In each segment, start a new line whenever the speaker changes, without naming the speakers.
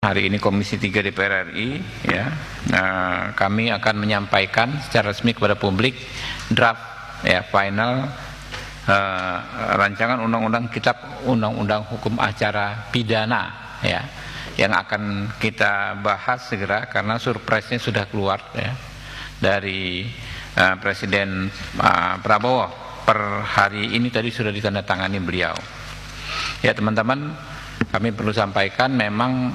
Hari ini Komisi 3 DPR RI ya, kami akan menyampaikan secara resmi kepada publik draft ya final rancangan undang-undang kitab undang-undang hukum acara pidana ya, yang akan kita bahas segera karena surprise-nya sudah keluar ya dari Presiden Prabowo per hari ini, tadi sudah ditandatangani beliau. Ya teman-teman, kami perlu sampaikan memang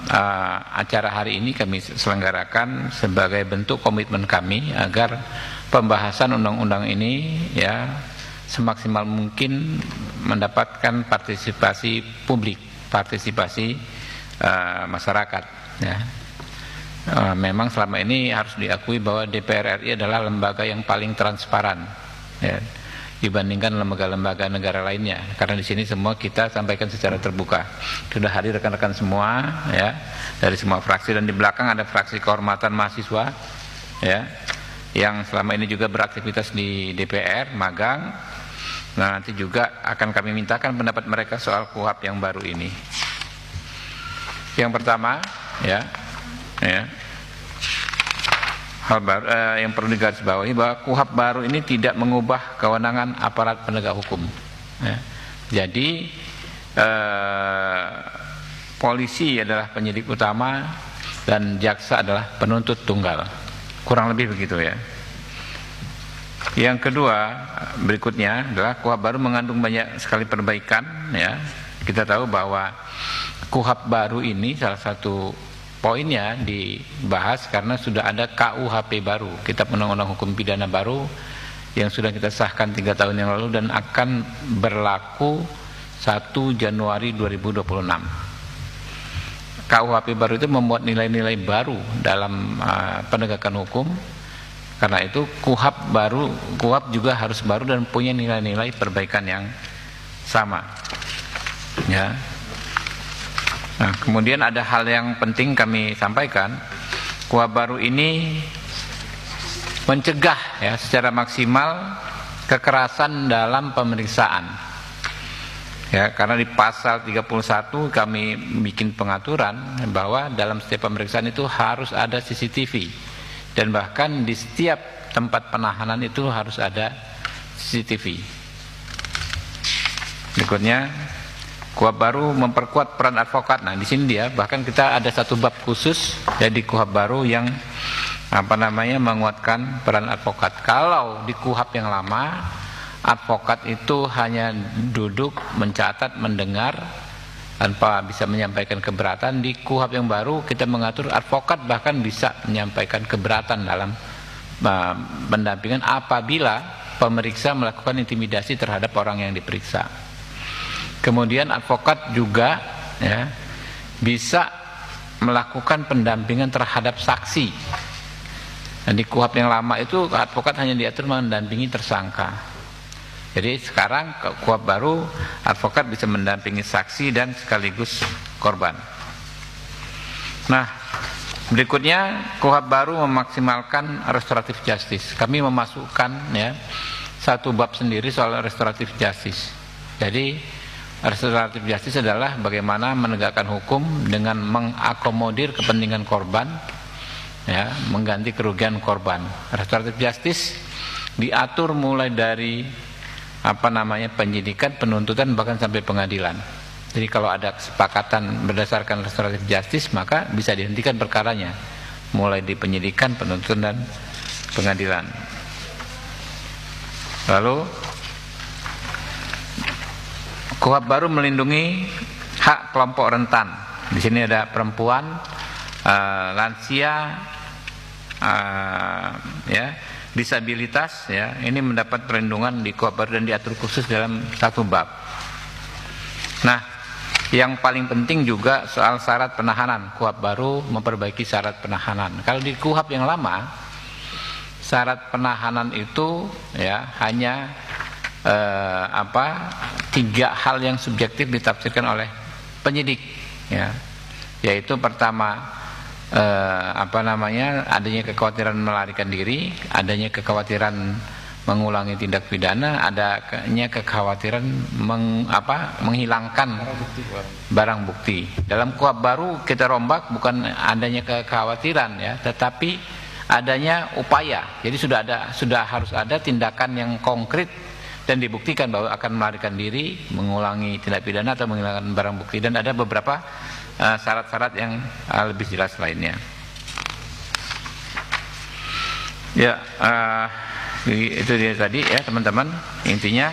acara hari ini kami selenggarakan sebagai bentuk komitmen kami agar pembahasan undang-undang ini ya semaksimal mungkin mendapatkan partisipasi publik, partisipasi masyarakat ya. Memang selama ini harus diakui bahwa DPR RI adalah lembaga yang paling transparan ya, dibandingkan lembaga-lembaga negara lainnya, karena di sini semua kita sampaikan secara terbuka. Sudah hadir rekan-rekan semua ya dari semua fraksi, dan di belakang ada fraksi kehormatan mahasiswa ya yang selama ini juga beraktivitas di DPR magang. Nah, nanti juga akan kami mintakan pendapat mereka soal KUHP yang baru ini. Yang pertama ya hal baru yang perlu digarisbawahi bahwa KUHP baru ini tidak mengubah kewenangan aparat penegak hukum ya. Jadi polisi adalah penyidik utama dan jaksa adalah penuntut tunggal, kurang lebih begitu ya. Yang kedua berikutnya adalah KUHP baru mengandung banyak sekali perbaikan ya. Kita tahu bahwa KUHP baru ini salah satu poinnya dibahas karena sudah ada KUHP baru, Kitab Undang-Undang Hukum Pidana baru, yang sudah kita sahkan 3 tahun yang lalu dan akan berlaku 1 Januari 2026. KUHP baru itu membuat nilai-nilai baru dalam penegakan hukum. Karena itu KUHP juga harus baru dan punya nilai-nilai perbaikan yang sama ya. Nah, kemudian ada hal yang penting kami sampaikan, KUHP baru ini mencegah ya secara maksimal kekerasan dalam pemeriksaan. Ya, karena di pasal 31 kami bikin pengaturan bahwa dalam setiap pemeriksaan itu harus ada CCTV, dan bahkan di setiap tempat penahanan itu harus ada CCTV. Berikutnya, KUHP baru memperkuat peran advokat. Nah, di sini dia bahkan kita ada satu bab khusus jadi KUHP baru yang menguatkan peran advokat. Kalau di KUHP yang lama, advokat itu hanya duduk, mencatat, mendengar tanpa bisa menyampaikan keberatan. Di KUHP yang baru kita mengatur advokat bahkan bisa menyampaikan keberatan dalam pendampingan apabila pemeriksa melakukan intimidasi terhadap orang yang diperiksa. Kemudian advokat juga ya bisa melakukan pendampingan terhadap saksi. Dan di KUHP yang lama itu advokat hanya diatur mendampingi tersangka. Jadi sekarang KUHP baru advokat bisa mendampingi saksi dan sekaligus korban. Nah, berikutnya KUHP baru memaksimalkan restoratif justice. Kami memasukkan ya satu bab sendiri soal restoratif justice. Jadi restoratif justice adalah bagaimana menegakkan hukum dengan mengakomodir kepentingan korban ya, mengganti kerugian korban. Restoratif justice diatur mulai dari penyidikan, penuntutan, bahkan sampai pengadilan. Jadi kalau ada kesepakatan berdasarkan restoratif justice, maka bisa dihentikan perkaranya mulai di penyidikan, penuntutan, dan pengadilan. Lalu KUHP baru melindungi hak kelompok rentan. Di sini ada perempuan, lansia, ya, disabilitas, ya. Ini mendapat perlindungan di KUHP baru dan diatur khusus dalam satu bab. Nah, yang paling penting juga soal syarat penahanan. KUHP baru memperbaiki syarat penahanan. Kalau di KUHP yang lama, syarat penahanan itu ya hanya 3 hal yang subjektif ditafsirkan oleh penyidik ya, yaitu pertama adanya kekhawatiran melarikan diri, adanya kekhawatiran mengulangi tindak pidana, adanya kekhawatiran menghilangkan barang bukti. Dalam KUHP baru kita rombak bukan adanya kekhawatiran ya, tetapi adanya upaya. Jadi sudah harus ada tindakan yang konkret dan dibuktikan bahwa akan melarikan diri, mengulangi tindak pidana atau menghilangkan barang bukti, dan ada beberapa syarat-syarat yang lebih jelas lainnya. Ya, itu dia tadi ya teman-teman, intinya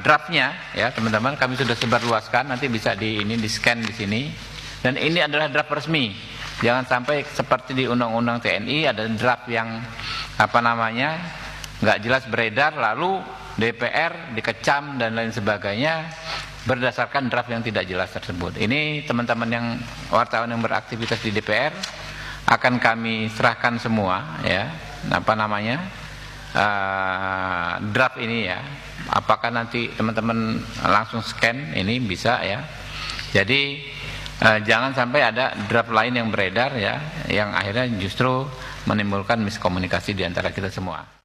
draftnya ya teman-teman kami sudah sebarluaskan, nanti bisa di scan di sini, dan ini adalah draft resmi. Jangan sampai seperti di Undang-Undang TNI ada draft yang nggak jelas beredar, lalu DPR dikecam dan lain sebagainya berdasarkan draft yang tidak jelas tersebut. Ini teman-teman yang wartawan yang beraktivitas di DPR akan kami serahkan semua ya draft ini ya. Apakah nanti teman-teman langsung scan ini bisa ya. Jadi jangan sampai ada draft lain yang beredar ya, yang akhirnya justru menimbulkan miskomunikasi di antara kita semua.